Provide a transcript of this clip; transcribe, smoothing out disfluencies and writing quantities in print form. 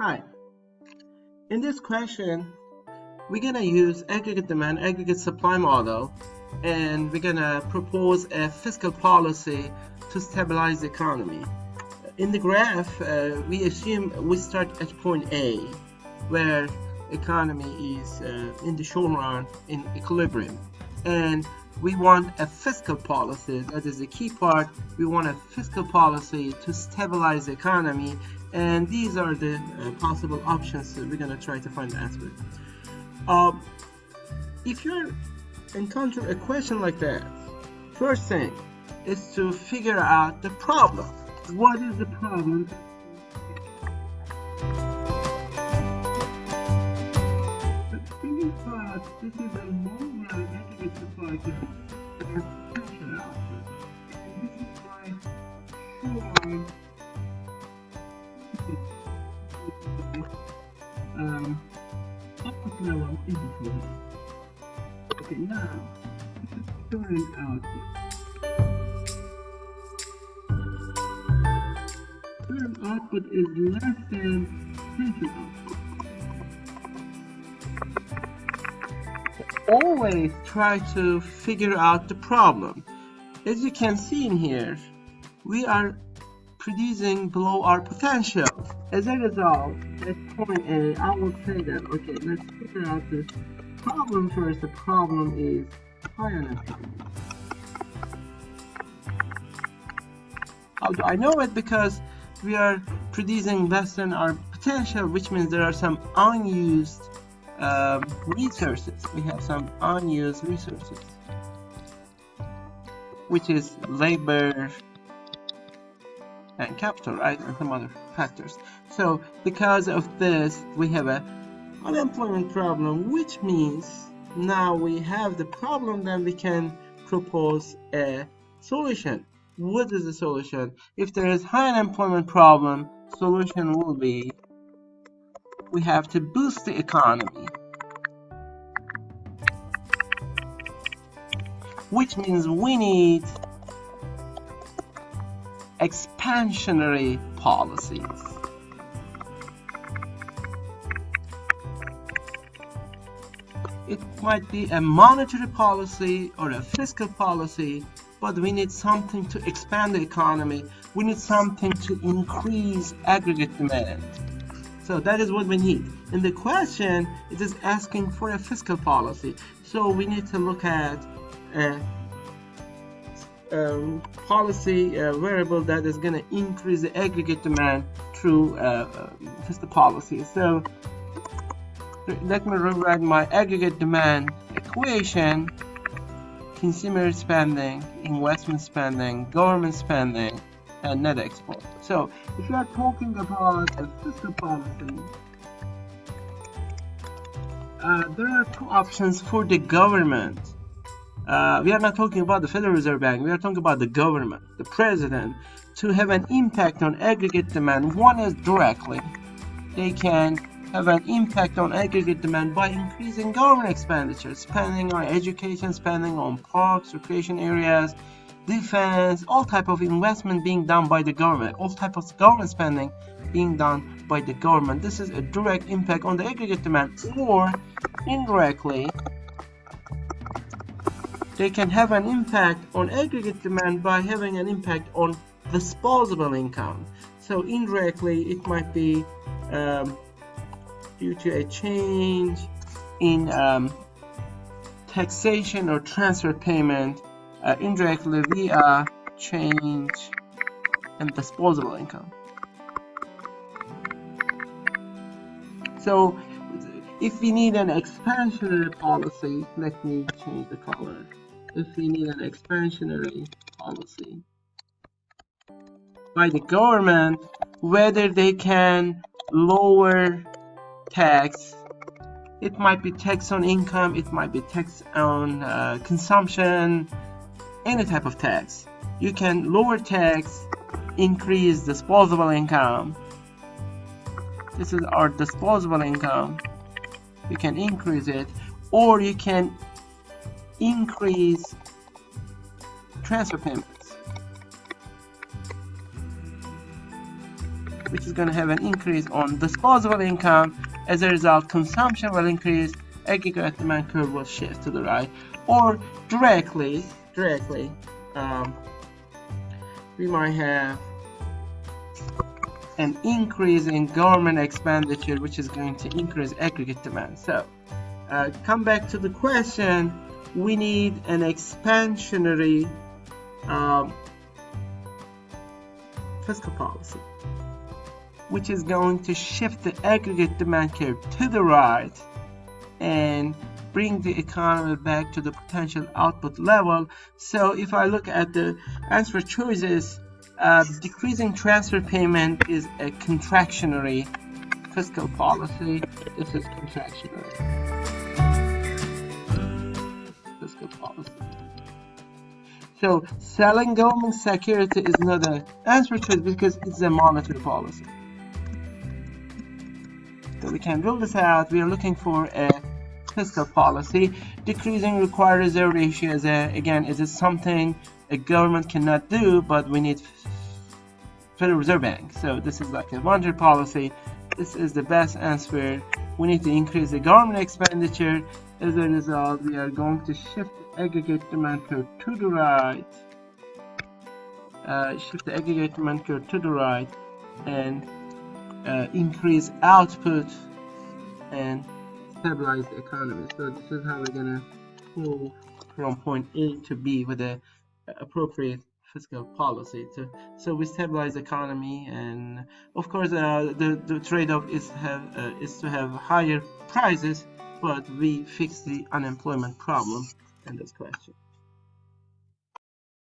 Hi, in this question, we're gonna use aggregate demand, aggregate supply model, and we're gonna propose a fiscal policy to stabilize the economy. In the graph, we assume we start at point A, where economy is in the short run in equilibrium, and we want a fiscal policy. That is the key part. We want a fiscal policy to stabilize the economy, and these are the possible options that we're going to try to find the answer. If you encounter a question like that, first thing is to figure out the problem. What is the problem? The thinking part, this is a long-run aggregate supply to potential output. And this is my short-run output level indicator. Okay, now this is current output. Current output is less than potential output. Always try to figure out the problem. As you can see in here, we are producing below our potential. As a result, at point A, I will say that, okay, let's figure out the problem first. The problem is high unemployment. How do I know it? Because we are producing less than our potential, which means there are some unused resources. We have some unused resources, which is labor and capital, right, and some other factors. So because of this, we have a unemployment problem, which means now we have the problem, then we can propose a solution. What is the solution? If there is high unemployment problem, solution will be we have to boost the economy, which means we need expansionary policies. It might be a monetary policy or a fiscal policy, but we need something to expand the economy. We need something to increase aggregate demand. So that is what we need. In the question, it is asking for a fiscal policy. So we need to look at a policy variable that is going to increase the aggregate demand through fiscal policy. So let me rewrite my aggregate demand equation: consumer spending, investment spending, government spending, and net export. So if you are talking about a fiscal policy, there are two options for the government. We are not talking about the Federal Reserve Bank. We are talking about the government, the president, to have an impact on aggregate demand. One is directly. They can have an impact on aggregate demand by increasing government expenditures, spending on education, spending on parks, recreation areas, defense, all type of investment being done by the government, all type of government spending being done by the government. This is a direct impact on the aggregate demand. Or indirectly, they can have an impact on aggregate demand by having an impact on disposable income. So indirectly, it might be due to a change in taxation or transfer payment, indirectly via change in disposable income. So if we need an expansionary policy, let me change the color. If we need an expansionary policy by the government, whether they can lower tax, it might be tax on income, it might be tax on consumption, any type of tax. You can lower tax, increase disposable income. This is our disposable income. You can increase it, or you can increase transfer payments. which is going to have an increase on disposable income. As a result, consumption will increase, aggregate demand curve will shift to the right. Or directly, we might have an increase in government expenditure, which is going to increase aggregate demand. So come back to the question, we need an expansionary fiscal policy, which is going to shift the aggregate demand curve to the right and bring the economy back to the potential output level. So if I look at the answer choices, decreasing transfer payment is a contractionary fiscal policy. This is contractionary fiscal policy. So selling government security is not an answer choice because it's a monetary policy. So we can rule this out. We are looking for a fiscal policy. Decreasing required reserve ratio is is something a government cannot do, but we need Federal Reserve Bank. So this is like a monetary policy. This is the best answer. We need to increase the government expenditure. As a result, we are going to shift the aggregate demand curve to the right. Shift the aggregate demand curve to the right and increase output and stabilize the economy. So this is how we're gonna move from point A to B with the appropriate fiscal policy. So we stabilize the economy, and of course the trade-off is to have higher prices, but we fix the unemployment problem in this question.